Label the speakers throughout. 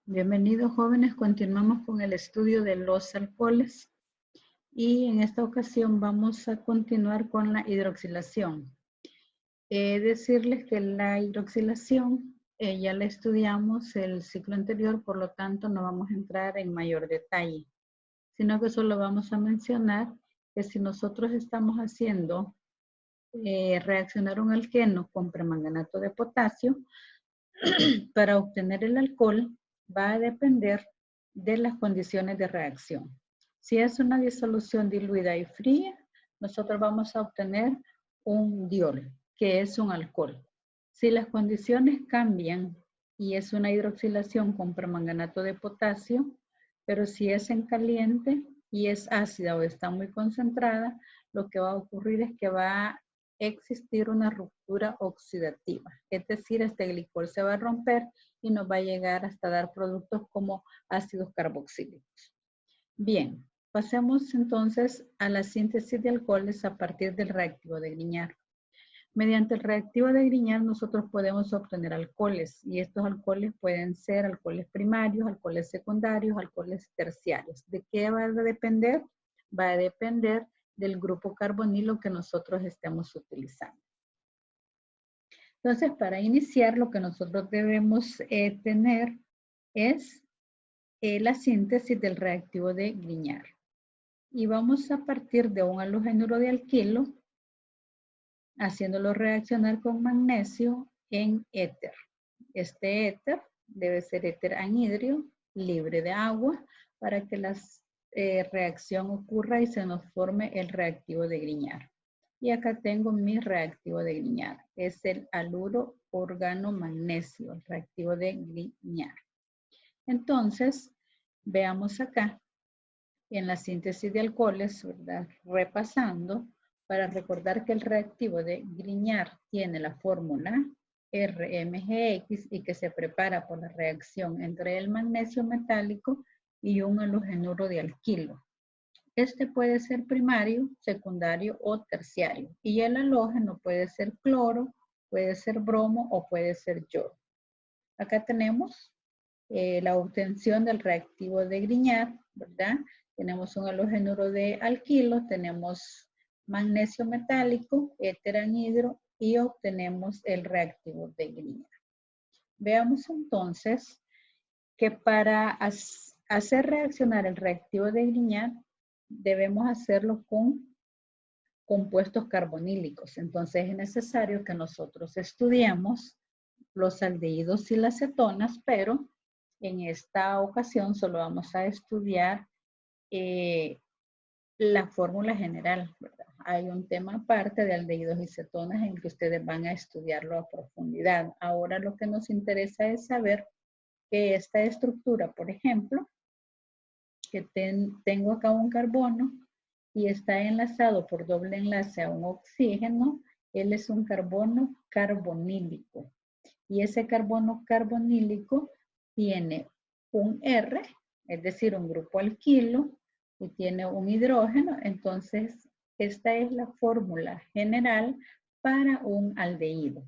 Speaker 1: Bienvenidos jóvenes, continuamos con el estudio de los alcoholes y en esta ocasión vamos a continuar con la hidroxilación. Decirles que la hidroxilación ya la estudiamos el ciclo anterior, por lo tanto no vamos a entrar en mayor detalle, sino que solo vamos a mencionar que si nosotros estamos haciendo reaccionar un alqueno con permanganato de potasio, para obtener el alcohol va a depender de las condiciones de reacción. Si es una disolución diluida y fría, nosotros vamos a obtener un diol, que es un alcohol. Si las condiciones cambian y es una hidroxilación con permanganato de potasio, pero si es en caliente y es ácida o está muy concentrada, lo que va a ocurrir es que va a existir una ruptura oxidativa. Es decir, este glicol se va a romper y nos va a llegar hasta dar productos como ácidos carboxílicos. Bien, pasemos entonces a la síntesis de alcoholes a partir del reactivo de Grignard. Mediante el reactivo de Grignard nosotros podemos obtener alcoholes y estos alcoholes pueden ser alcoholes primarios, alcoholes secundarios, alcoholes terciarios. ¿De qué va a depender? Va a depender del grupo carbonilo que nosotros estemos utilizando. Entonces, para iniciar, lo que nosotros debemos tener es la síntesis del reactivo de Grignard. Y vamos a partir de un halogénuro de alquilo, haciéndolo reaccionar con magnesio en éter. Este éter debe ser éter anhidrio, libre de agua, para que la reacción ocurra y se nos forme el reactivo de Grignard. Y acá tengo mi reactivo de Grignard. Es el haluro organo magnesio, el reactivo de Grignard. Entonces, veamos acá en la síntesis de alcoholes, ¿verdad? Repasando, para recordar que el reactivo de Grignard tiene la fórmula RMGX y que se prepara por la reacción entre el magnesio metálico y un halogénuro de alquilo. Este puede ser primario, secundario o terciario. Y el halógeno puede ser cloro, puede ser bromo o puede ser yodo. Acá tenemos la obtención del reactivo de Grignard, ¿verdad? Tenemos un halogénuro de alquilo, tenemos magnesio metálico, éter anhidro y obtenemos el reactivo de Grignard. Veamos entonces que para hacer reaccionar el reactivo de Grignard debemos hacerlo con compuestos carbonílicos. Entonces es necesario que nosotros estudiemos los aldehídos y las cetonas, pero en esta ocasión solo vamos a estudiar la fórmula general, ¿verdad? Hay un tema aparte de aldehídos y cetonas en que ustedes van a estudiarlo a profundidad. Ahora lo que nos interesa es saber que esta estructura, por ejemplo, que tengo acá un carbono y está enlazado por doble enlace a un oxígeno, él es un carbono carbonílico. Y ese carbono carbonílico tiene un R, es decir, un grupo alquilo, y tiene un hidrógeno. Entonces, esta es la fórmula general para un aldehído.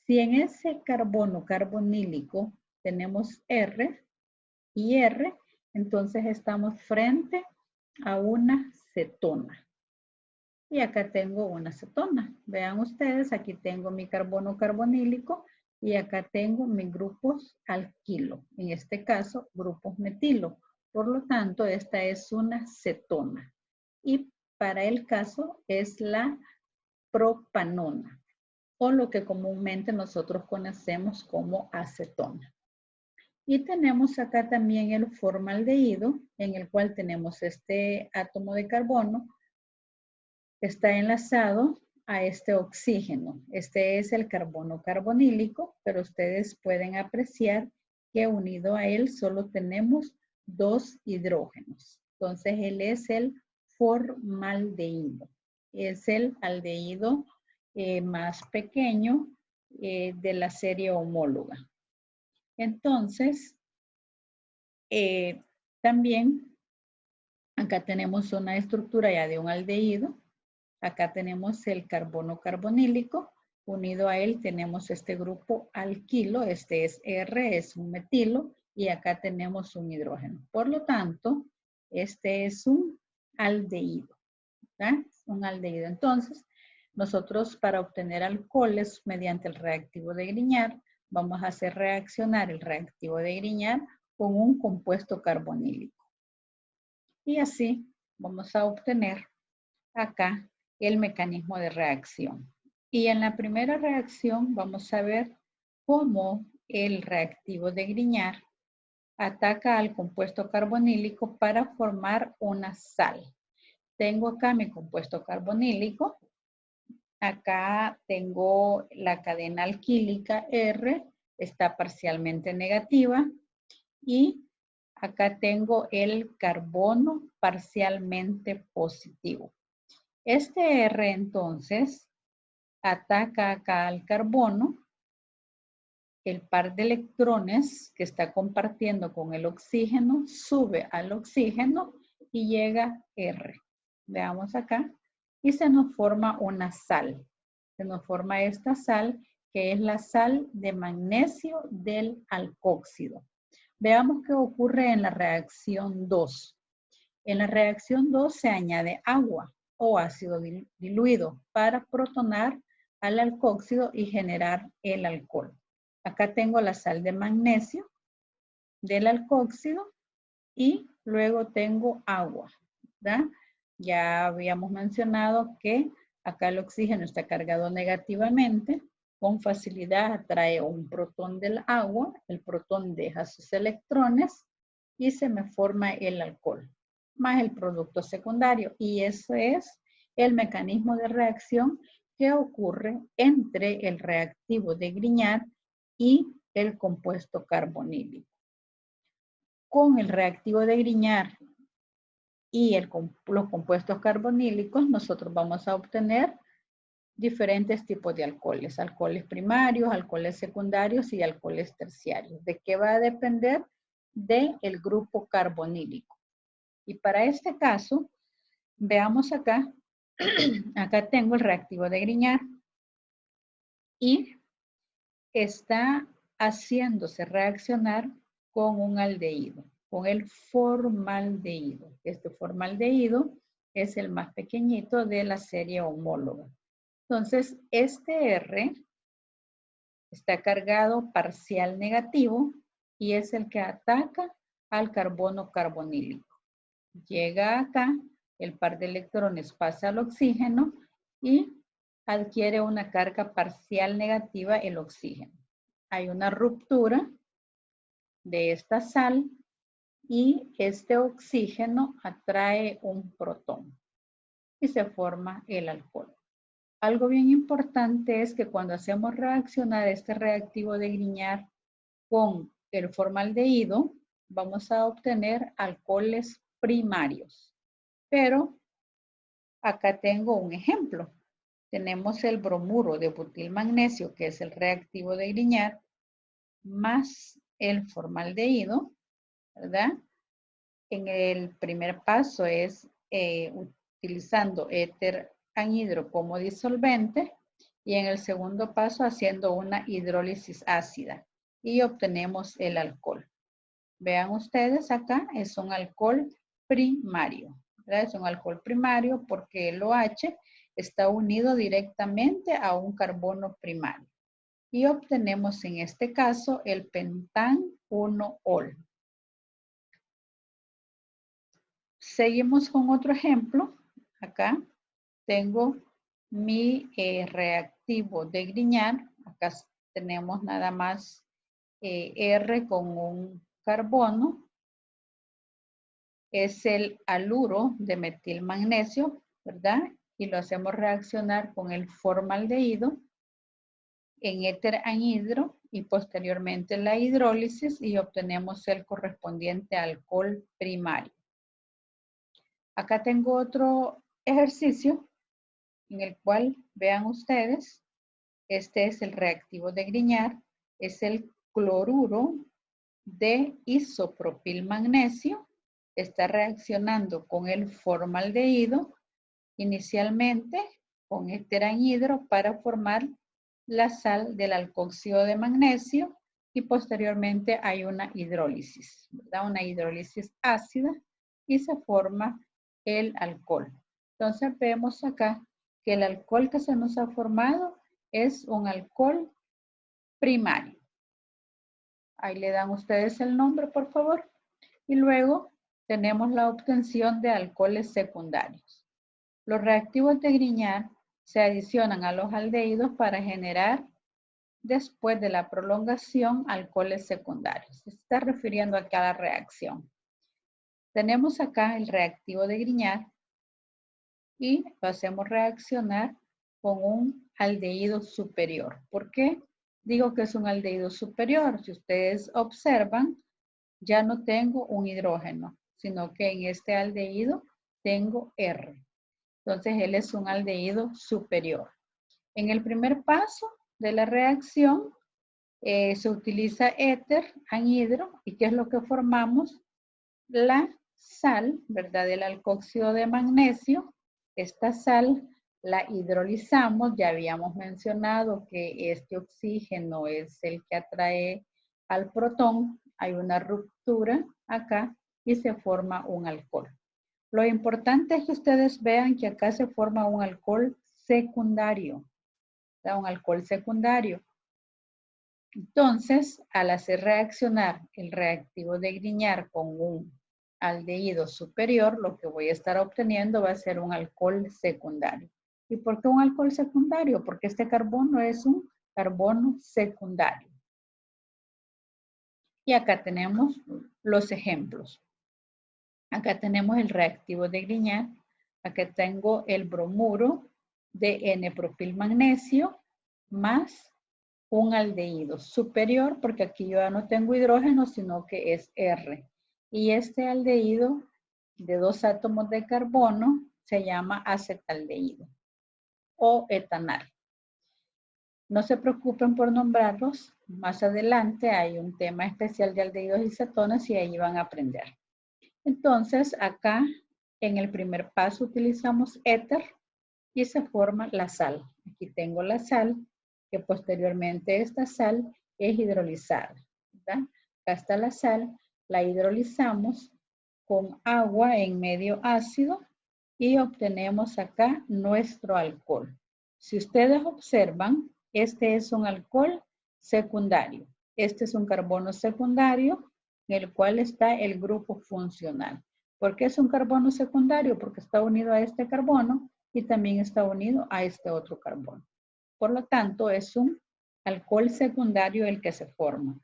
Speaker 1: Si en ese carbono carbonílico tenemos R y R, entonces estamos frente a una cetona. Y acá tengo una cetona. Vean ustedes, aquí tengo mi carbono carbonílico y acá tengo mis grupos alquilo. En este caso, grupos metilo. Por lo tanto, esta es una cetona. Y para el caso es la propanona, o lo que comúnmente nosotros conocemos como acetona. Y tenemos acá también el formaldehído, en el cual tenemos este átomo de carbono, está enlazado a este oxígeno. Este es el carbono carbonílico, pero ustedes pueden apreciar que unido a él solo tenemos dos hidrógenos. Entonces, él es el formaldehído. Es el aldehído más pequeño de la serie homóloga. Entonces, también acá tenemos una estructura ya de un aldehído. Acá tenemos el carbono carbonílico. Unido a él tenemos este grupo alquilo. Este es R, es un metilo. y acá tenemos un hidrógeno. Por lo tanto, este es un aldehído. ¿Verdad? Un aldehído. Entonces, nosotros para obtener alcoholes mediante el reactivo de Grignard, vamos a hacer reaccionar el reactivo de Grignard con un compuesto carbonílico. Y así vamos a obtener acá el mecanismo de reacción. Y en la primera reacción vamos a ver cómo el reactivo de Grignard ataca al compuesto carbonílico para formar una sal. Tengo acá mi compuesto carbonílico. Acá tengo la cadena alquílica R, está parcialmente negativa. Y acá tengo el carbono parcialmente positivo. Este R entonces ataca acá al carbono. El par de electrones que está compartiendo con el oxígeno sube al oxígeno y llega R. Veamos acá. Y se nos forma una sal. Se nos forma esta sal que es la sal de magnesio del alcóxido. Veamos qué ocurre en la reacción 2. En la reacción 2 se añade agua o ácido diluido para protonar al alcóxido y generar el alcohol. Acá tengo la sal de magnesio del alcóxido y luego tengo agua, ¿verdad? Ya habíamos mencionado que acá el oxígeno está cargado negativamente. Con facilidad atrae un protón del agua. El protón deja sus electrones y se me forma el alcohol, más el producto secundario. Y ese es el mecanismo de reacción que ocurre entre el reactivo de Grignard y el compuesto carbonílico. Con el reactivo de Grignard y los compuestos carbonílicos, nosotros vamos a obtener diferentes tipos de alcoholes. Alcoholes primarios, alcoholes secundarios y alcoholes terciarios. ¿De qué va a depender? Del grupo carbonílico. Y para este caso, veamos acá, acá tengo el reactivo de Grignard y está haciéndose reaccionar con un aldehído, con el formaldehído. Este formaldehído es el más pequeñito de la serie homóloga. Entonces, este R está cargado parcial negativo y es el que ataca al carbono carbonílico. Llega acá, el par de electrones pasa al oxígeno y adquiere una carga parcial negativa el oxígeno. Hay una ruptura de esta sal y este oxígeno atrae un protón y se forma el alcohol. Algo bien importante es que cuando hacemos reaccionar este reactivo de Grignard con el formaldehído, vamos a obtener alcoholes primarios. Pero acá tengo un ejemplo. Tenemos el bromuro de butilmagnesio, que es el reactivo de Grignard, más el formaldehído, ¿verdad? En el primer paso es utilizando éter anhidro como disolvente y en el segundo paso haciendo una hidrólisis ácida y obtenemos el alcohol. Vean ustedes acá, es un alcohol primario, ¿verdad? Es un alcohol primario porque el OH está unido directamente a un carbono primario. Y obtenemos en este caso el pentan 1-ol. Seguimos con otro ejemplo. Acá tengo mi reactivo de Grignard. Acá tenemos nada más R con un carbono. Es el haluro de metilmagnesio, ¿verdad? Y lo hacemos reaccionar con el formaldehído en éter anhidro y posteriormente la hidrólisis y obtenemos el correspondiente alcohol primario. Acá tengo otro ejercicio en el cual vean ustedes, este es el reactivo de Grignard, es el cloruro de isopropilmagnesio, está reaccionando con el formaldehído, inicialmente con éter anhidro para formar la sal del alcóxido de magnesio y posteriormente hay una hidrólisis, ¿verdad? Una hidrólisis ácida y se forma el alcohol. Entonces vemos acá que el alcohol que se nos ha formado es un alcohol primario. Ahí le dan ustedes el nombre, por favor. Y luego tenemos la obtención de alcoholes secundarios. Los reactivos de Grignard se adicionan a los aldehídos para generar, después de la prolongación, alcoholes secundarios. Se está refiriendo a cada reacción. Tenemos acá el reactivo de Grignard y lo hacemos reaccionar con un aldehído superior. ¿Por qué digo que es un aldehído superior? Si ustedes observan, ya no tengo un hidrógeno, sino que en este aldehído tengo R. Entonces, él es un aldehído superior. En el primer paso de la reacción, se utiliza éter, anhidro, ¿y qué es lo que formamos? La sal, ¿verdad? Del alcóxido de magnesio. Esta sal la hidrolizamos. Ya habíamos mencionado que este oxígeno es el que atrae al protón. Hay una ruptura acá y se forma un alcohol. Lo importante es que ustedes vean que acá se forma un alcohol secundario. ¿Verdad? Un alcohol secundario. Entonces, al hacer reaccionar el reactivo de Grignard con un aldehído superior, lo que voy a estar obteniendo va a ser un alcohol secundario. ¿Y por qué un alcohol secundario? Porque este carbono es un carbono secundario. Y acá tenemos los ejemplos. Acá tenemos el reactivo de Grignard. Acá tengo el bromuro de N-propilmagnesio más un aldehído superior, porque aquí yo ya no tengo hidrógeno, sino que es R. Y este aldehído de 2 átomos de carbono se llama acetaldehído o etanal. No se preocupen por nombrarlos. Más adelante hay un tema especial de aldehídos y cetonas y ahí van a aprender. Entonces, acá en el primer paso utilizamos éter y se forma la sal. Aquí tengo la sal, que posteriormente esta sal es hidrolizada, ¿verdad? Acá está la sal, la hidrolizamos con agua en medio ácido y obtenemos acá nuestro alcohol. Si ustedes observan, este es un alcohol secundario. Este es un carbono secundario en el cual está el grupo funcional. ¿Por qué es un carbono secundario? Porque está unido a este carbono y también está unido a este otro carbono. Por lo tanto, es un alcohol secundario el que se forma.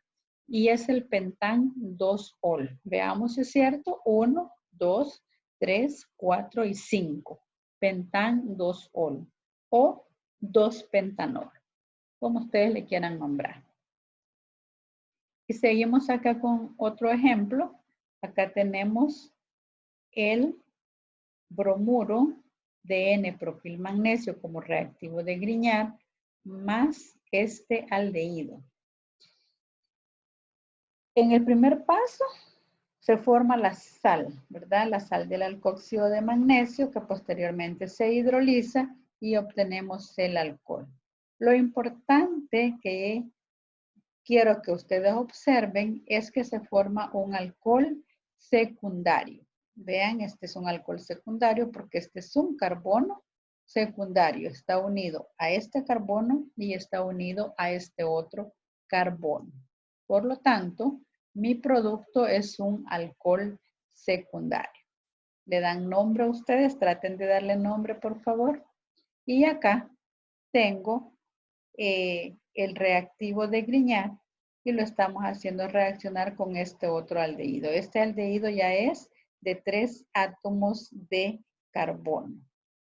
Speaker 1: Y es el pentán 2-ol. Veamos si es cierto. 1, 2, 3, 4 y 5. Pentán 2-ol. O 2-pentanol. Como ustedes le quieran nombrar. Y seguimos acá con otro ejemplo. Acá tenemos el bromuro de N-propilmagnesio como reactivo de Grignard más este aldehído. En el primer paso se forma la sal, ¿verdad? La sal del alcóxido de magnesio que posteriormente se hidroliza y obtenemos el alcohol. Lo importante que quiero que ustedes observen es que se forma un alcohol secundario. Vean, este es un alcohol secundario porque este es un carbono secundario. Está unido a este carbono y está unido a este otro carbono. Por lo tanto, mi producto es un alcohol secundario. Le dan nombre a ustedes, traten de darle nombre, por favor. Y acá tengo el reactivo de Grignard y lo estamos haciendo reaccionar con este otro aldehído. Este aldehído ya es de 3 átomos de carbono,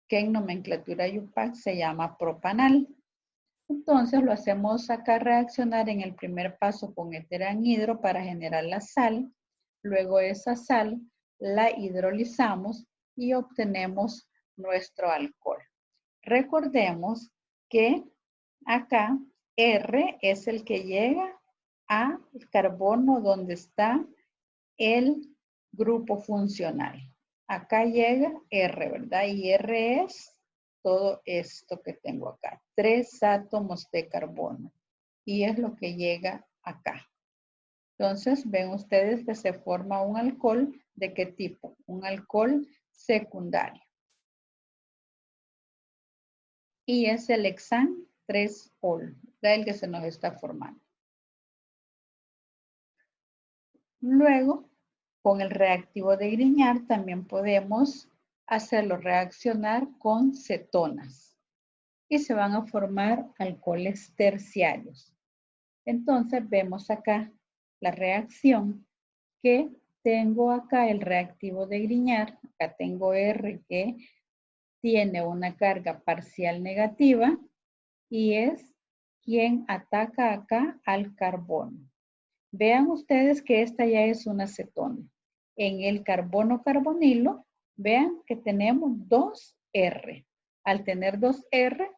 Speaker 1: que en nomenclatura IUPAC se llama propanal. Entonces lo hacemos acá reaccionar en el primer paso con eteranhidro para generar la sal. Luego esa sal la hidrolizamos y obtenemos nuestro alcohol. Recordemos que acá R es el que llega al carbono donde está el grupo funcional. Acá llega R, ¿verdad? Y R es todo esto que tengo acá. 3 átomos de carbono. Y es lo que llega acá. Entonces, ven ustedes que se forma un alcohol, ¿de qué tipo? Un alcohol secundario. Y es el hexan 3-ol, el que se nos está formando. Luego, con el reactivo de Grignard también podemos hacerlo reaccionar con cetonas. Y se van a formar alcoholes terciarios. Entonces, vemos acá la reacción que tengo acá el reactivo de Grignard. Acá tengo R que tiene una carga parcial negativa y es quien ataca acá al carbono. Vean ustedes que esta ya es una cetona. En el carbono carbonilo, vean que tenemos 2R. Al tener 2R,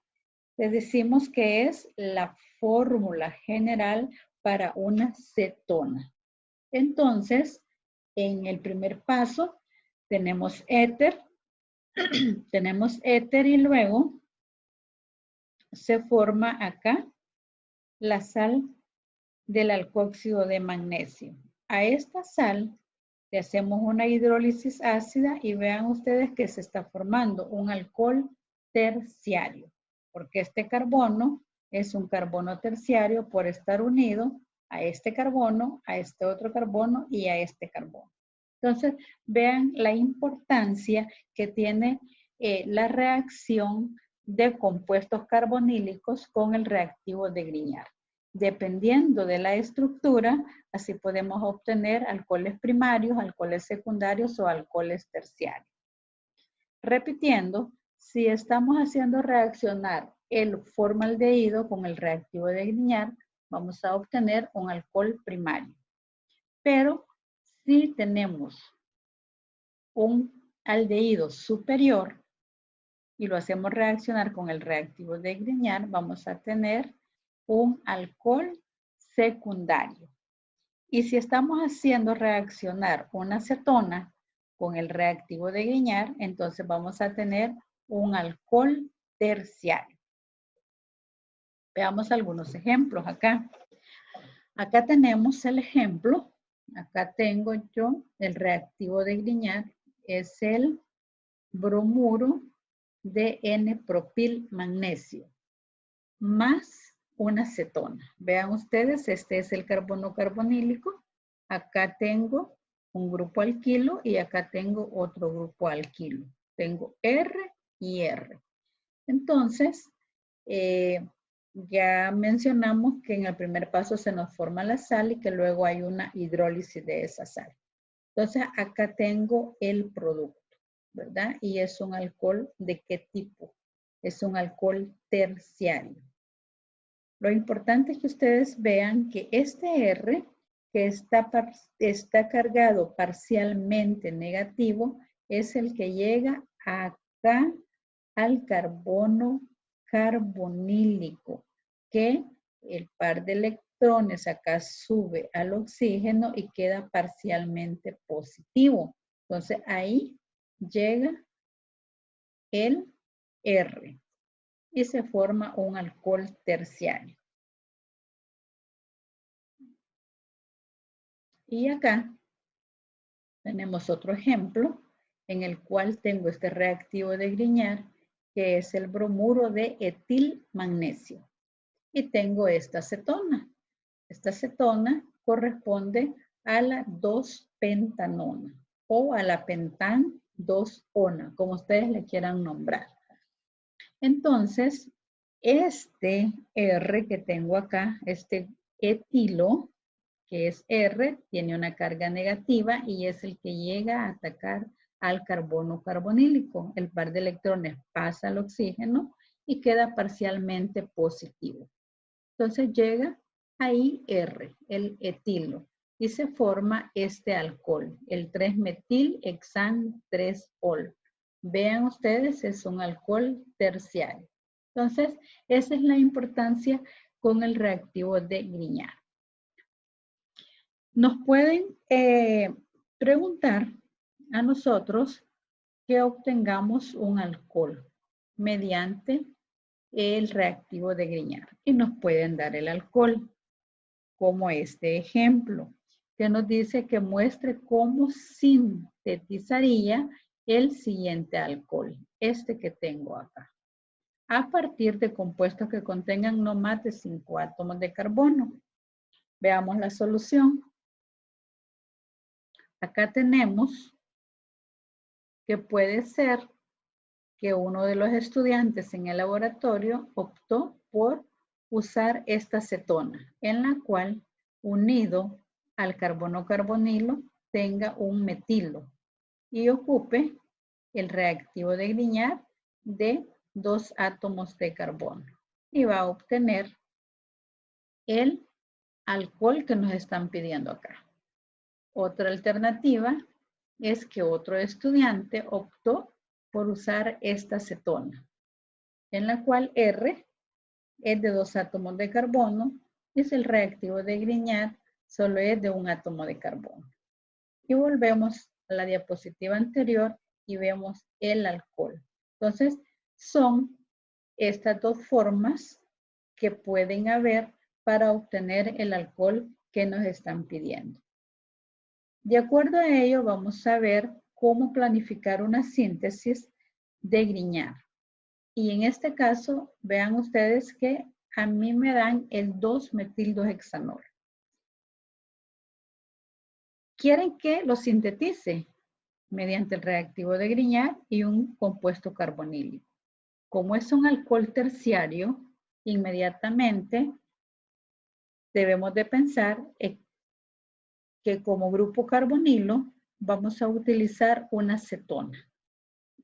Speaker 1: les decimos que es la fórmula general para una cetona. Entonces, en el primer paso, tenemos éter, y luego se forma acá la sal del alcohóxido de magnesio. A esta sal le hacemos una hidrólisis ácida y vean ustedes que se está formando un alcohol terciario, porque este carbono es un carbono terciario por estar unido a este carbono, a este otro carbono y a este carbono. Entonces, vean la importancia que tiene la reacción de compuestos carbonílicos con el reactivo de Grignard. Dependiendo de la estructura, así podemos obtener alcoholes primarios, alcoholes secundarios o alcoholes terciarios. Repitiendo, si estamos haciendo reaccionar el formaldehído con el reactivo de Grignard, vamos a obtener un alcohol primario. Pero si tenemos un aldehído superior y lo hacemos reaccionar con el reactivo de Grignard, vamos a tener un alcohol secundario. Y si estamos haciendo reaccionar una cetona con el reactivo de Grignard, entonces vamos a tener un alcohol terciario. Veamos algunos ejemplos acá. Acá tenemos el ejemplo. Acá tengo yo el reactivo de Grignard. Es el bromuro de N-propil magnesio más una cetona. Vean ustedes, este es el carbono carbonílico. Acá tengo un grupo alquilo y acá tengo otro grupo alquilo. Tengo R y R. Entonces, ya mencionamos que en el primer paso se nos forma la sal y que luego hay una hidrólisis de esa sal. Entonces, acá tengo el producto, ¿verdad? Y es un alcohol ¿de qué tipo? Es un alcohol terciario. Lo importante es que ustedes vean que este R, que está cargado parcialmente negativo, es el que llega acá al carbono carbonílico, que el par de electrones acá sube al oxígeno y queda parcialmente positivo. Entonces ahí llega el R y se forma un alcohol terciario. Y acá tenemos otro ejemplo en el cual tengo este reactivo de Grignard, que es el bromuro de etil magnesio. Y tengo esta cetona. Esta cetona corresponde a la 2-pentanona o a la pentan 2-ona, como ustedes le quieran nombrar. Entonces, este R que tengo acá, este etilo, que es R, tiene una carga negativa y es el que llega a atacar al carbono carbonílico. El par de electrones pasa al oxígeno y queda parcialmente positivo. Entonces llega ahí R, el etilo, y se forma este alcohol, el 3-metil-hexan 3-ol. Vean ustedes, es un alcohol terciario. Entonces, esa es la importancia con el reactivo de Grignard. Nos pueden preguntar a nosotros que obtengamos un alcohol mediante el reactivo de Grignard y nos pueden dar el alcohol como este ejemplo. que nos dice que muestre cómo sintetizaría el siguiente alcohol, este que tengo acá, a partir de compuestos que contengan no más de 5 átomos de carbono. Veamos la solución. Acá tenemos que puede ser que uno de los estudiantes en el laboratorio optó por usar esta cetona, en la cual unido al carbono carbonilo tenga un metilo y ocupe el reactivo de Grignard de 2 átomos de carbono y va a obtener el alcohol que nos están pidiendo acá. Otra alternativa es que otro estudiante optó por usar esta cetona, en la cual R es de 2 átomos de carbono, es el reactivo de Grignard, solo es de 1 átomo de carbono. Y volvemos a la diapositiva anterior y vemos el alcohol. Entonces, son estas dos formas que pueden haber para obtener el alcohol que nos están pidiendo. De acuerdo a ello, vamos a ver cómo planificar una síntesis de Grignard. Y en este caso, vean ustedes que a mí me dan el 2-metil-2-hexanol. ¿Quieren que lo sintetice? Mediante el reactivo de Grignard y un compuesto carbonílico. Como es un alcohol terciario, inmediatamente debemos de pensar que como grupo carbonilo vamos a utilizar una cetona.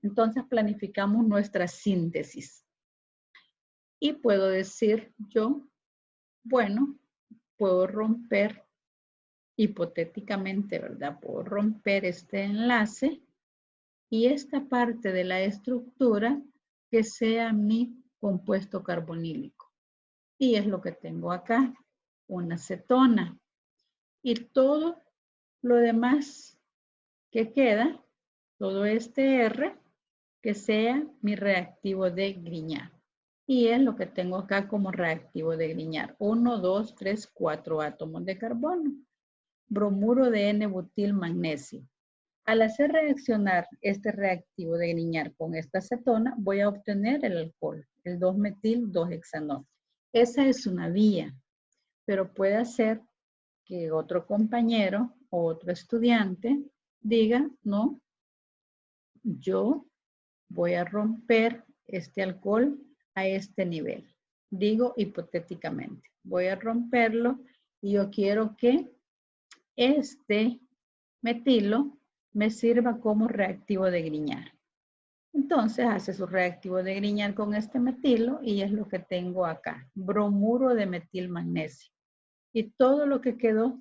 Speaker 1: Entonces planificamos nuestra síntesis. Y puedo decir yo, bueno, puedo romper hipotéticamente, ¿verdad? Puedo romper este enlace y esta parte de la estructura que sea mi compuesto carbonílico. Y es lo que tengo acá, una cetona. Y todo lo demás que queda, todo este R, que sea mi reactivo de Grignard. Y es lo que tengo acá como reactivo de Grignard. 1, 2, 3, 4 átomos de carbono. Bromuro de N-butil magnesio. Al hacer reaccionar este reactivo de Grignard con esta cetona, voy a obtener el alcohol, el 2-metil-2-hexanol. Esa es una vía, pero puede ser que otro compañero o otro estudiante diga, no, yo voy a romper este alcohol a este nivel. Digo hipotéticamente, voy a romperlo y yo quiero que este metilo me sirva como reactivo de Grignard. Entonces hace su reactivo de Grignard con este metilo y es lo que tengo acá, bromuro de metil magnesio. Y todo lo que quedó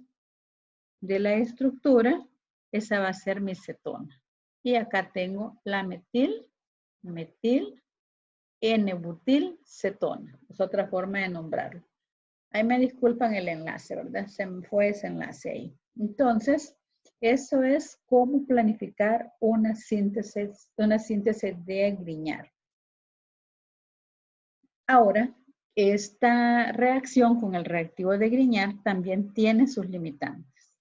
Speaker 1: de la estructura, esa va a ser mi cetona. Y acá tengo la metil, N-butil, cetona. Es otra forma de nombrarlo. Ahí me disculpan el enlace, ¿verdad? Se me fue ese enlace ahí. Entonces, eso es cómo planificar una síntesis de Grignard. Ahora, esta reacción con el reactivo de Grignard también tiene sus limitantes.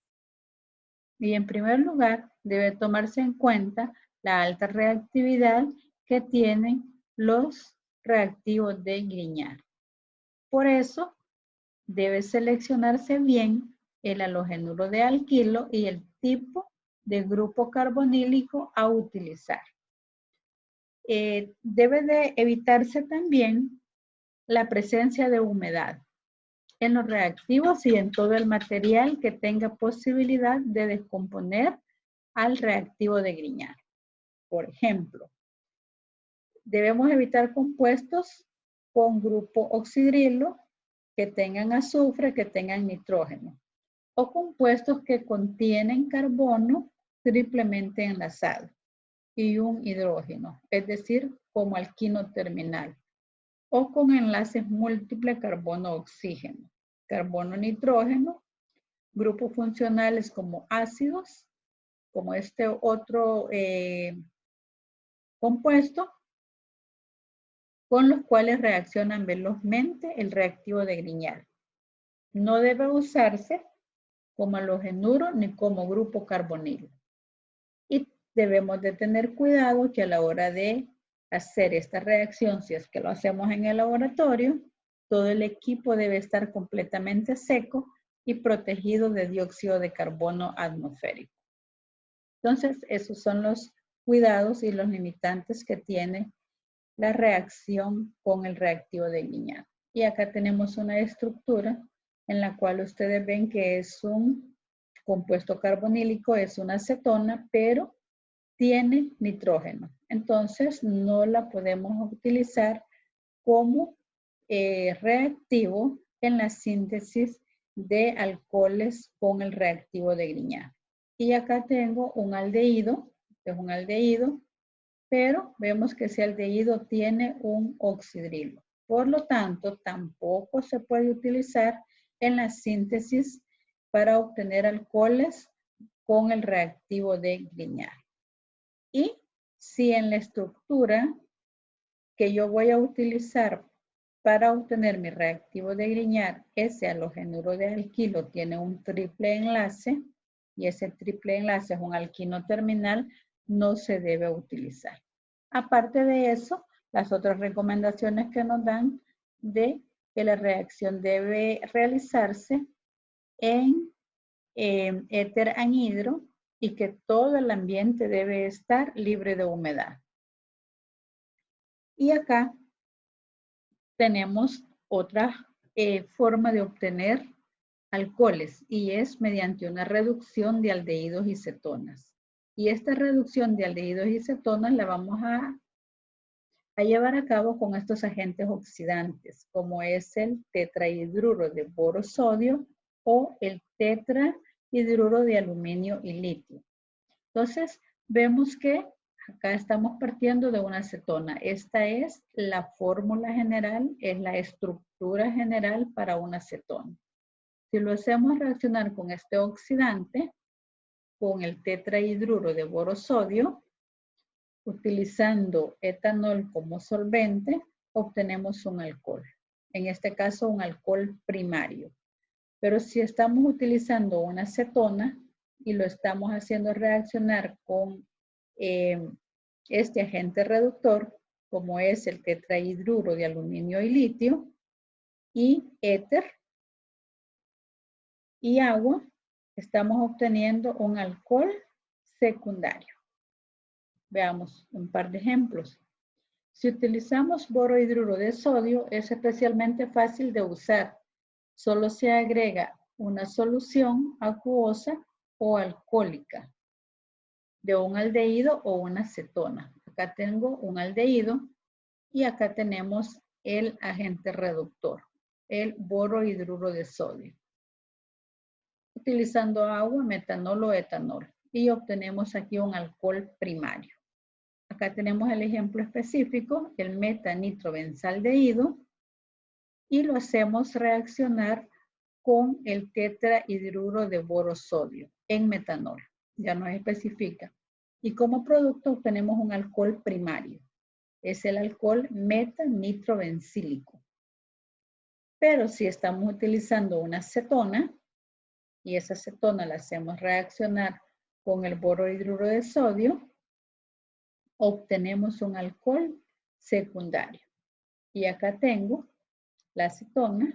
Speaker 1: Y en primer lugar, debe tomarse en cuenta la alta reactividad que tienen los reactivos de Grignard. Por eso, debe seleccionarse bien el halogenuro de alquilo y el tipo de grupo carbonílico a utilizar. Debe de evitarse también la presencia de humedad en los reactivos y en todo el material que tenga posibilidad de descomponer al reactivo de Grignard. Por ejemplo, debemos evitar compuestos con grupo oxidrilo que tengan azufre, que tengan nitrógeno, o compuestos que contienen carbono triplemente enlazado y un hidrógeno, es decir, como alquino terminal, o con enlaces múltiples carbono-oxígeno, carbono-nitrógeno, grupos funcionales como ácidos, como este otro compuesto, con los cuales reaccionan velozmente el reactivo de Grignard. No debe usarse como halogenuro ni como grupo carbonilo. Y debemos de tener cuidado que a la hora de hacer esta reacción, si es que lo hacemos en el laboratorio, todo el equipo debe estar completamente seco y protegido de dióxido de carbono atmosférico. Entonces, esos son los cuidados y los limitantes que tiene la reacción con el reactivo de Grignard. Y acá tenemos una estructura en la cual ustedes ven que es un compuesto carbonílico, es una acetona, pero tiene nitrógeno. Entonces, no la podemos utilizar como reactivo en la síntesis de alcoholes con el reactivo de Grignard. Y acá tengo un aldehído, es un aldehído, pero vemos que ese aldehído tiene un oxidrilo. Por lo tanto, tampoco se puede utilizar en la síntesis para obtener alcoholes con el reactivo de Grignard. Y si en la estructura que yo voy a utilizar para obtener mi reactivo de Grignard, ese halogenuro de alquilo tiene un triple enlace y ese triple enlace es un alquino terminal, no se debe utilizar. Aparte de eso, las otras recomendaciones que nos dan de que la reacción debe realizarse en éter anhidro y que todo el ambiente debe estar libre de humedad. Y acá tenemos otra forma de obtener alcoholes y es mediante una reducción de aldehídos y cetonas. Y esta reducción de aldehídos y cetonas la vamos a llevar a cabo con estos agentes oxidantes, como es el tetrahidruro de boro-sodio o el tetrahidruro de aluminio y litio. Entonces, vemos que acá estamos partiendo de una acetona. Esta es la fórmula general, es la estructura general para una acetona. Si lo hacemos reaccionar con este oxidante, con el tetrahidruro de boro-sodio, utilizando etanol como solvente, obtenemos un alcohol. En este caso, un alcohol primario. Pero si estamos utilizando una acetona y lo estamos haciendo reaccionar con este agente reductor, como es el tetrahidruro de aluminio y litio, y éter y agua, estamos obteniendo un alcohol secundario. Veamos un par de ejemplos. Si utilizamos borohidruro de sodio, es especialmente fácil de usar. Solo se agrega una solución acuosa o alcohólica de un aldehído o una acetona. Acá tengo un aldehído y acá tenemos el agente reductor, el borohidruro de sodio. Utilizando agua, metanol o etanol y obtenemos aquí un alcohol primario. Acá tenemos el ejemplo específico, el metanitrobenzaldehído, y lo hacemos reaccionar con el tetrahidruro de boro-sodio en metanol. Ya nos especifica. Y como producto obtenemos un alcohol primario. Es el alcohol metanitrobencílico. Pero si estamos utilizando una acetona, y esa acetona la hacemos reaccionar con el borohidruro de sodio, obtenemos un alcohol secundario. Y acá tengo la acetona,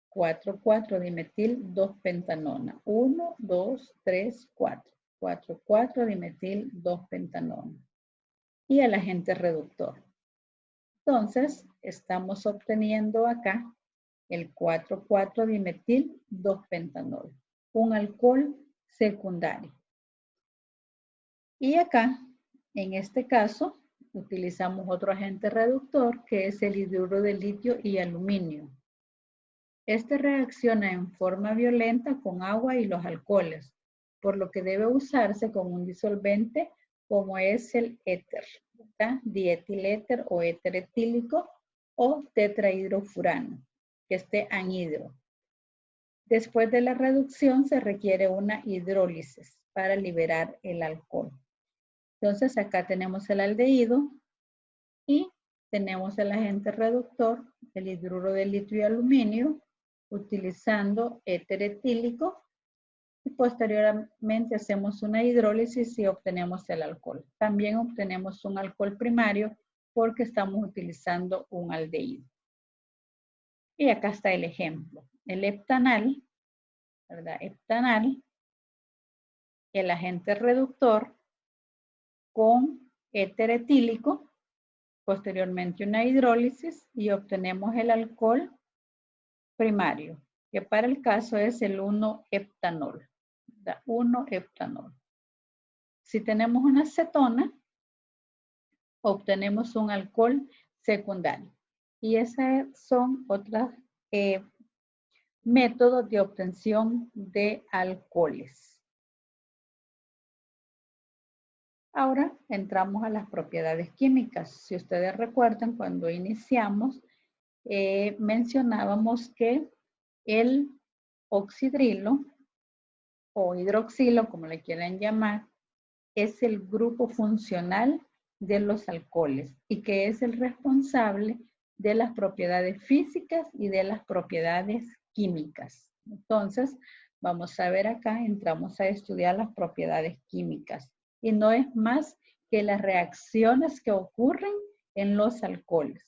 Speaker 1: 4,4-dimetil 2-pentanona. 1, 2, 3, 4. 4,4-dimetil 2-pentanona. Y el agente reductor. Entonces, estamos obteniendo acá el 4,4-dimetil 2-pentanol. Un alcohol secundario. Y acá, en este caso, utilizamos otro agente reductor que es el hidruro de litio y aluminio. Este reacciona en forma violenta con agua y los alcoholes, por lo que debe usarse con un disolvente como es el éter, ¿verdad? Dietiléter o éter etílico o tetrahidrofurano, que esté anhidro. Después de la reducción se requiere una hidrólisis para liberar el alcohol. Entonces acá tenemos el aldehído y tenemos el agente reductor, el hidruro de litio y aluminio, utilizando éter etílico Y posteriormente hacemos una hidrólisis y obtenemos el alcohol. También obtenemos un alcohol primario porque estamos utilizando un aldehído. Y acá está el ejemplo. El heptanal, ¿verdad? Heptanal, el agente reductor con éter etílico, posteriormente una hidrólisis y obtenemos el alcohol primario, que para el caso es el 1-heptanol. 1-heptanol. Si tenemos una cetona, obtenemos un alcohol secundario. Y esos son otros métodos de obtención de alcoholes. Ahora entramos a las propiedades químicas. Si ustedes recuerdan, cuando iniciamos, mencionábamos que el oxidrilo o hidroxilo, como le quieran llamar, es el grupo funcional de los alcoholes y que es el responsable de las propiedades físicas y de las propiedades químicas. Entonces, vamos a ver acá, entramos a estudiar las propiedades químicas y no es más que las reacciones que ocurren en los alcoholes.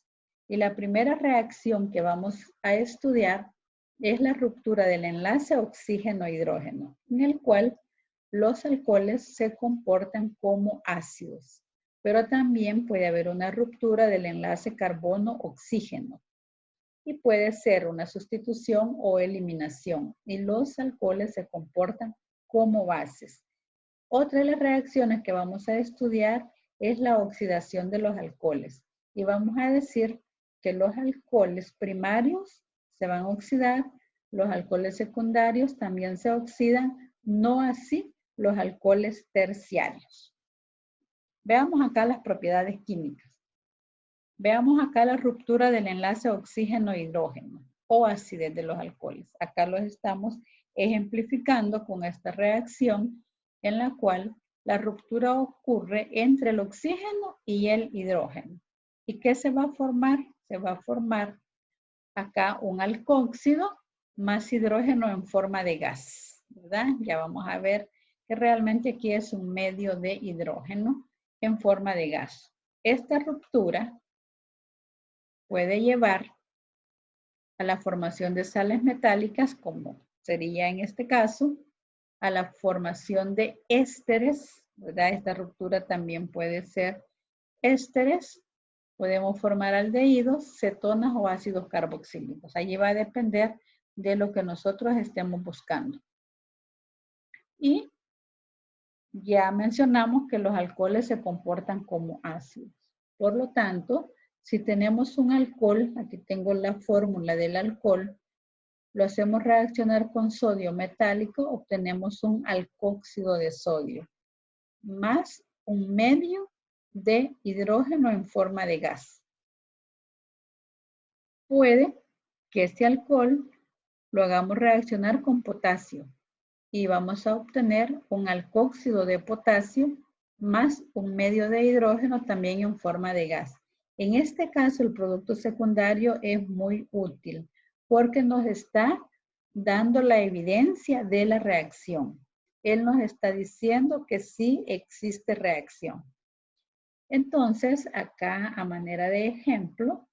Speaker 1: Y la primera reacción que vamos a estudiar es la ruptura del enlace oxígeno-hidrógeno, en el cual los alcoholes se comportan como ácidos, pero también puede haber una ruptura del enlace carbono-oxígeno y puede ser una sustitución o eliminación y los alcoholes se comportan como bases. Otra de las reacciones que vamos a estudiar es la oxidación de los alcoholes y vamos a decir que los alcoholes primarios se van a oxidar, los alcoholes secundarios también se oxidan, no así los alcoholes terciarios. Veamos acá las propiedades químicas. Veamos acá la ruptura del enlace oxígeno-hidrógeno o acidez de los alcoholes. Acá los estamos ejemplificando con esta reacción en la cual la ruptura ocurre entre el oxígeno y el hidrógeno. ¿Y qué se va a formar? Se va a formar acá un alcóxido más hidrógeno en forma de gas, ¿verdad? Ya vamos a ver que realmente aquí es un medio de hidrógeno en forma de gas. Esta ruptura puede llevar a la formación de sales metálicas, como sería en este caso, a la formación de ésteres, ¿verdad? Esta ruptura también puede ser ésteres. Podemos formar aldehídos, cetonas o ácidos carboxílicos. Allí va a depender de lo que nosotros estemos buscando. Y ya mencionamos que los alcoholes se comportan como ácidos. Por lo tanto, si tenemos un alcohol, aquí tengo la fórmula del alcohol, lo hacemos reaccionar con sodio metálico, obtenemos un alcóxido de sodio, más un medio de hidrógeno en forma de gas. Puede que este alcohol lo hagamos reaccionar con potasio y vamos a obtener un alcóxido de potasio más un medio de hidrógeno también en forma de gas. En este caso, el producto secundario es muy útil porque nos está dando la evidencia de la reacción. Él nos está diciendo que sí existe reacción. Entonces, acá a manera de ejemplo,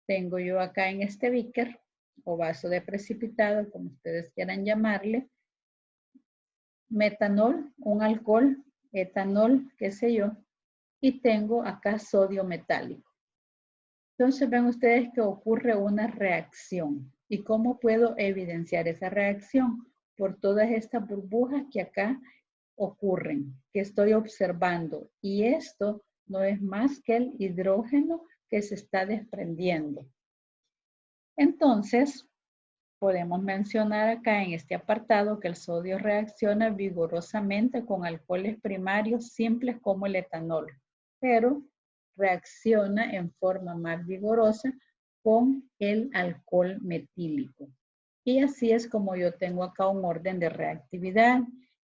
Speaker 1: tengo yo acá en este beaker o vaso de precipitado, como ustedes quieran llamarle, metanol, un alcohol, etanol, qué sé yo, y tengo acá sodio metálico. Entonces ven ustedes que ocurre una reacción. ¿Y cómo puedo evidenciar esa reacción? Por todas estas burbujas que acá ocurren, que estoy observando. Y esto no es más que el hidrógeno que se está desprendiendo. Entonces, podemos mencionar acá en este apartado que el sodio reacciona vigorosamente con alcoholes primarios simples como el etanol, pero reacciona en forma más vigorosa con el alcohol metílico. Y así es como yo tengo acá un orden de reactividad.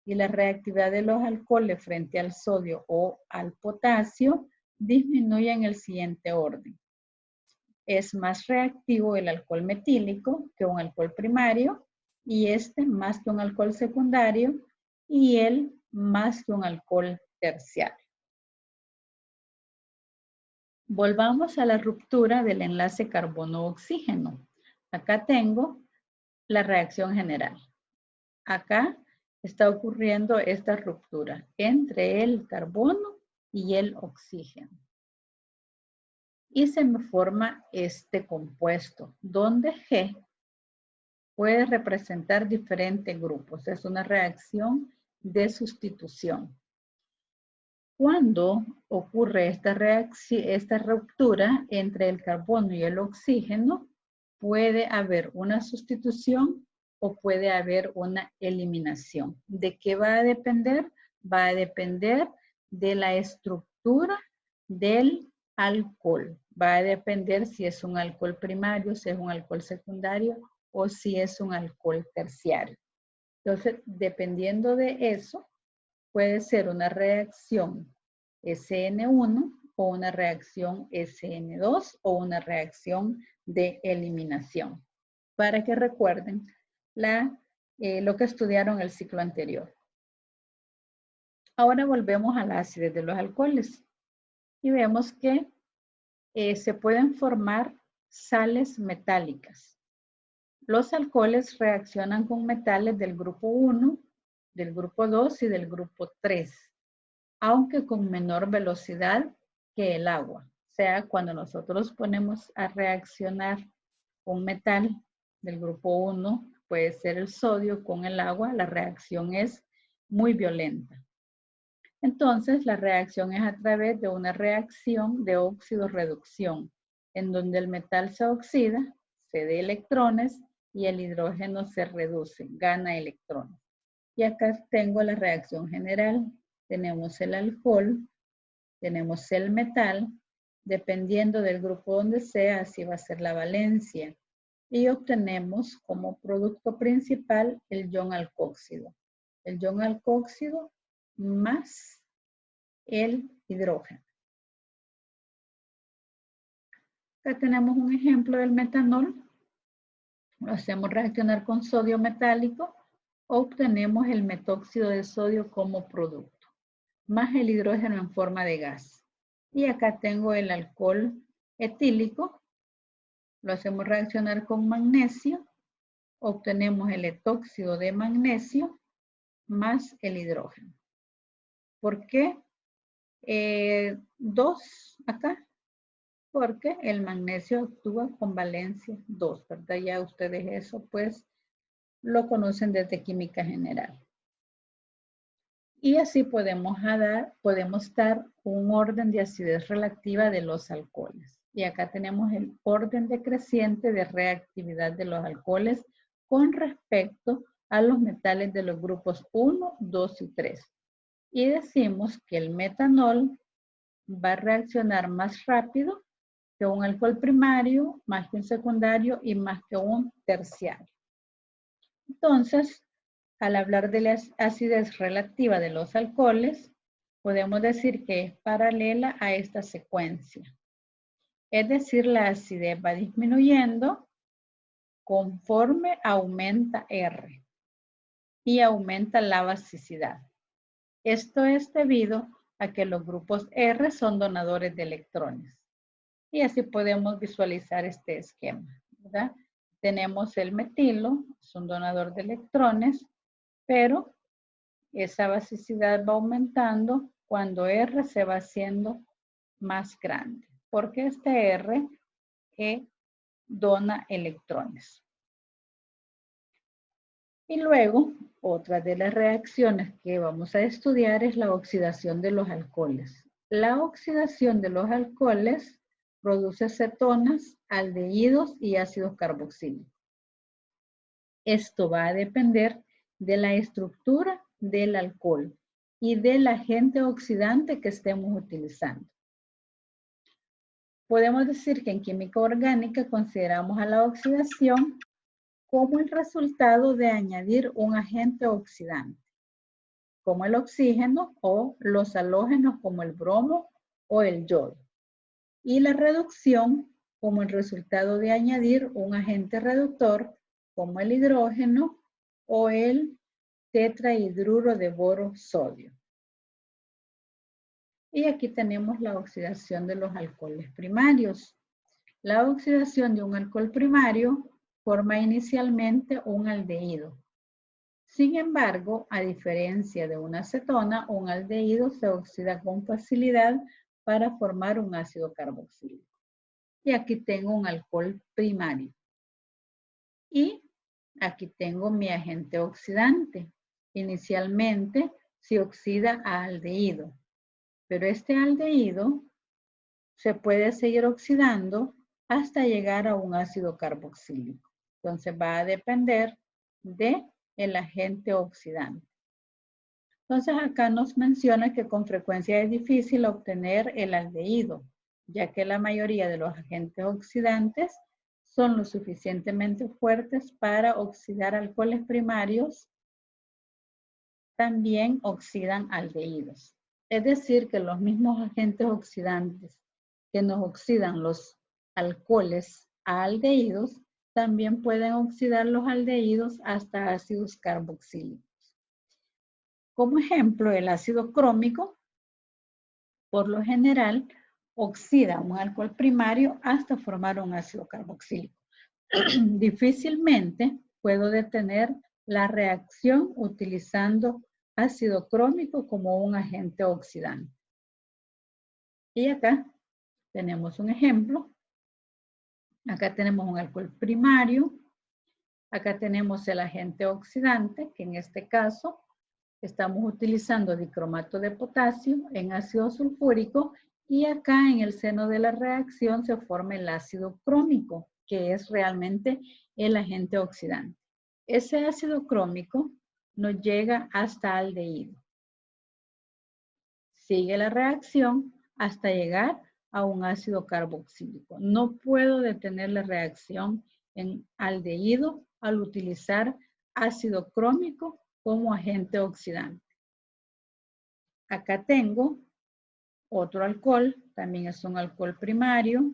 Speaker 1: Y la reactividad de los alcoholes frente al sodio o al potasio disminuye en el siguiente orden. Es más reactivo el alcohol metílico que un alcohol primario y este más que un alcohol secundario y él más que un alcohol terciario. Volvamos a la ruptura del enlace carbono-oxígeno. Acá tengo la reacción general. Acá está ocurriendo esta ruptura entre el carbono y el oxígeno. Y se me forma este compuesto, donde G puede representar diferentes grupos. Es una reacción de sustitución. Cuando ocurre esta ruptura entre el carbono y el oxígeno, puede haber una sustitución o puede haber una eliminación. ¿De qué va a depender? Va a depender de la estructura del alcohol. Va a depender si es un alcohol primario, si es un alcohol secundario o si es un alcohol terciario. Entonces, dependiendo de eso, puede ser una reacción SN1 o una reacción SN2 o una reacción de eliminación. Para que recuerden lo que estudiaron el ciclo anterior. Ahora volvemos a la acidez de los alcoholes y vemos que se pueden formar sales metálicas. Los alcoholes reaccionan con metales del grupo 1, del grupo 2 y del grupo 3, aunque con menor velocidad que el agua. O sea, cuando nosotros ponemos a reaccionar un metal del grupo 1, puede ser el sodio con el agua, la reacción es muy violenta. Entonces, la reacción es a través de una reacción de óxido-reducción, en donde el metal se oxida, cede electrones y el hidrógeno se reduce, gana electrones. Y acá tengo la reacción general. Tenemos el alcohol, tenemos el metal, dependiendo del grupo donde sea, así va a ser la valencia. Y obtenemos como producto principal el ion alcóxido. El ion alcóxido más el hidrógeno. Acá tenemos un ejemplo del metanol. Lo hacemos reaccionar con sodio metálico, obtenemos el metóxido de sodio como producto, más el hidrógeno en forma de gas. Y acá tengo el alcohol etílico, lo hacemos reaccionar con magnesio, obtenemos el etóxido de magnesio más el hidrógeno. ¿Por qué 2 acá? Porque el magnesio actúa con valencia 2, ¿verdad? Ya ustedes eso pues lo conocen desde química general. Y así podemos dar un orden de acidez relativa de los alcoholes. Y acá tenemos el orden decreciente de reactividad de los alcoholes con respecto a los metales de los grupos 1, 2 y 3. Y decimos que el metanol va a reaccionar más rápido que un alcohol primario, más que un secundario y más que un terciario. Entonces, al hablar de la acidez relativa de los alcoholes, podemos decir que es paralela a esta secuencia. Es decir, la acidez va disminuyendo conforme aumenta R y aumenta la basicidad. Esto es debido a que los grupos R son donadores de electrones. Y así podemos visualizar este esquema, ¿verdad? Tenemos el metilo, es un donador de electrones, pero esa basicidad va aumentando cuando R se va haciendo más grande, porque este R dona electrones. Y luego, otra de las reacciones que vamos a estudiar es la oxidación de los alcoholes. La oxidación de los alcoholes produce cetonas, aldehídos y ácidos carboxílicos. Esto va a depender de la estructura del alcohol y del agente oxidante que estemos utilizando. Podemos decir que en química orgánica consideramos a la oxidación como el resultado de añadir un agente oxidante, como el oxígeno o los halógenos como el bromo o el yodo. Y la reducción como el resultado de añadir un agente reductor como el hidrógeno o el tetrahidruro de boro sodio. Y aquí tenemos la oxidación de los alcoholes primarios. La oxidación de un alcohol primario forma inicialmente un aldehído. Sin embargo, a diferencia de una acetona, un aldehído se oxida con facilidad para formar un ácido carboxílico. Y aquí tengo un alcohol primario. Y aquí tengo mi agente oxidante. Inicialmente se oxida a aldehído, pero este aldehído se puede seguir oxidando hasta llegar a un ácido carboxílico. Entonces va a depender del agente oxidante. Entonces acá nos menciona que con frecuencia es difícil obtener el aldehído, ya que la mayoría de los agentes oxidantes son lo suficientemente fuertes para oxidar alcoholes primarios, también oxidan aldehídos. Es decir, que los mismos agentes oxidantes que nos oxidan los alcoholes a aldehídos, también pueden oxidar los aldehídos hasta ácidos carboxílicos. Como ejemplo, el ácido crómico, por lo general, oxida un alcohol primario hasta formar un ácido carboxílico. Difícilmente puedo detener la reacción utilizando ácido crómico como un agente oxidante. Y acá tenemos un ejemplo. Acá tenemos un alcohol primario. Acá tenemos el agente oxidante, que en este caso estamos utilizando dicromato de potasio en ácido sulfúrico, y acá en el seno de la reacción se forma el ácido crómico, que es realmente el agente oxidante. Ese ácido crómico nos llega hasta aldehído. Sigue la reacción hasta llegar a un ácido carboxílico. No puedo detener la reacción en aldehído al utilizar ácido crómico como agente oxidante. Acá tengo otro alcohol, también es un alcohol primario.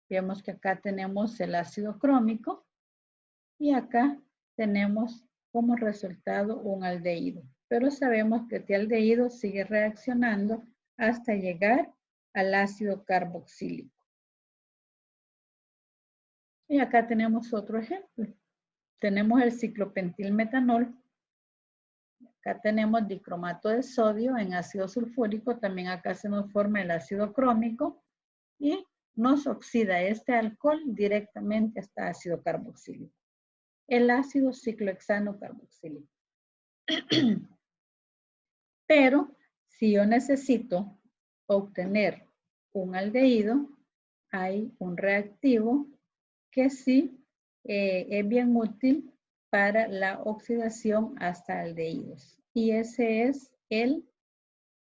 Speaker 1: Vemos que acá tenemos el ácido crómico y acá tenemos como resultado un aldehído. Pero sabemos que este aldehído sigue reaccionando hasta llegar al ácido carboxílico. Y acá tenemos otro ejemplo. Tenemos el ciclopentilmetanol. Acá tenemos dicromato de sodio en ácido sulfúrico. También acá se nos forma el ácido crómico y nos oxida este alcohol directamente hasta ácido carboxílico. El ácido ciclohexano carboxílico. Pero si yo necesito obtener un aldehído, hay un reactivo que sí es bien útil para la oxidación hasta aldehídos. Y ese es el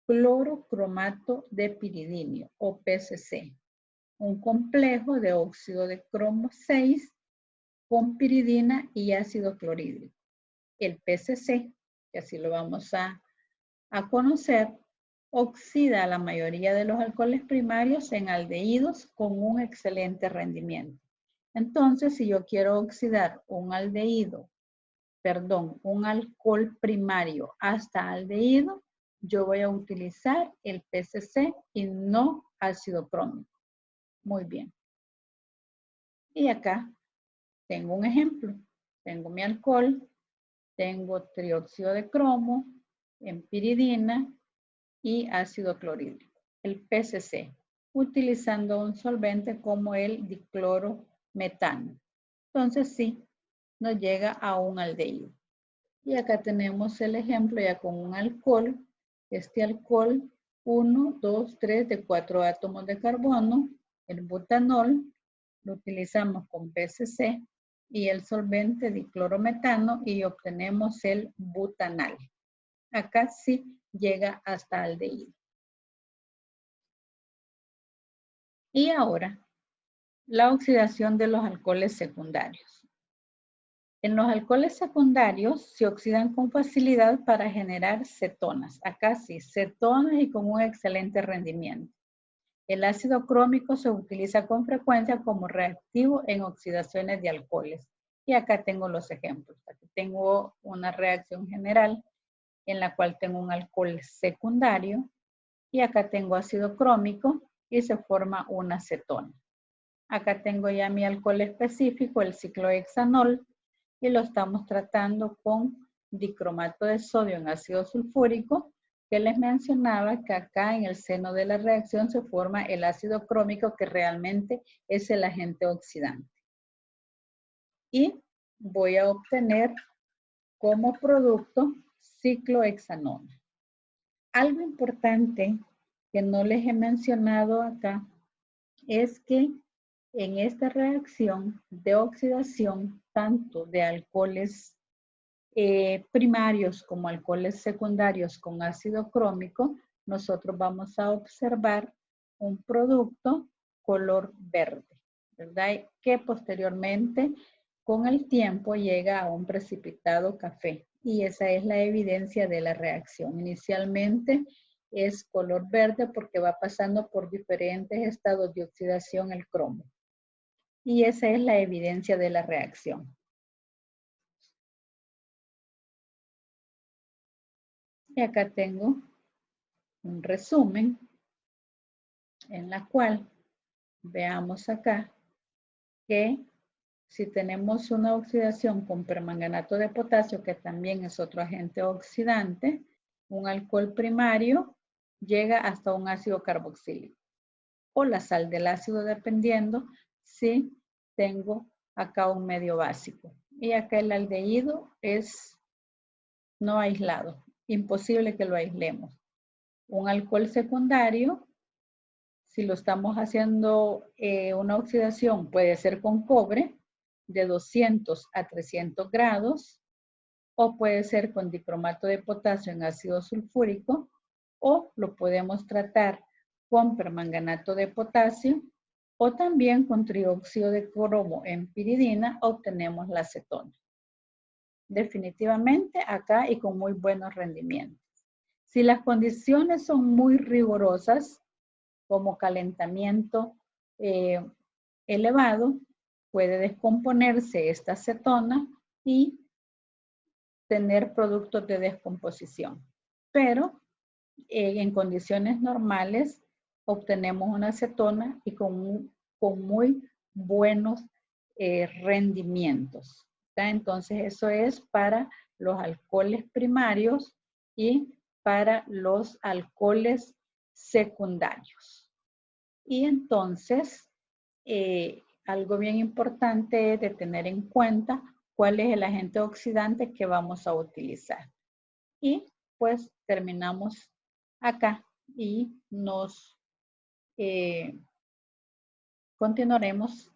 Speaker 1: clorocromato de piridinio o PCC, un complejo de óxido de cromo 6 con piridina y ácido clorhídrico. El PCC, que así lo vamos a conocer, oxida la mayoría de los alcoholes primarios en aldehídos con un excelente rendimiento. Entonces, si yo quiero oxidar un alcohol primario hasta aldehído, yo voy a utilizar el PCC y no ácido crómico. Muy bien. Y acá tengo un ejemplo. Tengo mi alcohol, tengo trióxido de cromo, piridina y ácido clorhídrico, el PCC, utilizando un solvente como el diclorometano. Entonces sí, nos llega a un aldehído. Y acá tenemos el ejemplo ya con un alcohol. Este alcohol 1, 2, 3 de 4 átomos de carbono, el butanol, lo utilizamos con PCC y el solvente diclorometano y obtenemos el butanal. Acá sí llega hasta aldehído. Y ahora, la oxidación de los alcoholes secundarios. En los alcoholes secundarios se oxidan con facilidad para generar cetonas. Acá sí, cetonas y con un excelente rendimiento. El ácido crómico se utiliza con frecuencia como reactivo en oxidaciones de alcoholes. Y acá tengo los ejemplos. Aquí tengo una reacción general en la cual tengo un alcohol secundario y acá tengo ácido crómico y se forma una cetona. Acá tengo ya mi alcohol específico, el ciclohexanol, y lo estamos tratando con dicromato de sodio en ácido sulfúrico, que les mencionaba que acá en el seno de la reacción se forma el ácido crómico, que realmente es el agente oxidante. Y voy a obtener como producto ciclohexanona. Algo importante que no les he mencionado acá es que en esta reacción de oxidación, tanto de alcoholes primarios como alcoholes secundarios con ácido crómico, nosotros vamos a observar un producto color verde, ¿verdad? Que posteriormente, con el tiempo, llega a un precipitado café. Y esa es la evidencia de la reacción. Inicialmente es color verde porque va pasando por diferentes estados de oxidación el cromo. Y esa es la evidencia de la reacción. Y acá tengo un resumen en la cual veamos acá que si tenemos una oxidación con permanganato de potasio, que también es otro agente oxidante, un alcohol primario llega hasta un ácido carboxílico o la sal del ácido, dependiendo si tengo acá un medio básico. Y acá el aldehído es no aislado, imposible que lo aislemos. Un alcohol secundario, si lo estamos haciendo una oxidación, puede ser con cobre de 200 a 300 grados, o puede ser con dicromato de potasio en ácido sulfúrico, o lo podemos tratar con permanganato de potasio, o también con trióxido de cromo en piridina obtenemos la acetona. Definitivamente acá y con muy buenos rendimientos. Si las condiciones son muy rigurosas, como calentamiento elevado, puede descomponerse esta acetona y tener productos de descomposición. Pero en condiciones normales obtenemos una acetona y con muy buenos rendimientos. ¿Está? Entonces eso es para los alcoholes primarios y para los alcoholes secundarios. Y entonces, algo bien importante es de tener en cuenta cuál es el agente oxidante que vamos a utilizar. Y pues terminamos acá y nos continuaremos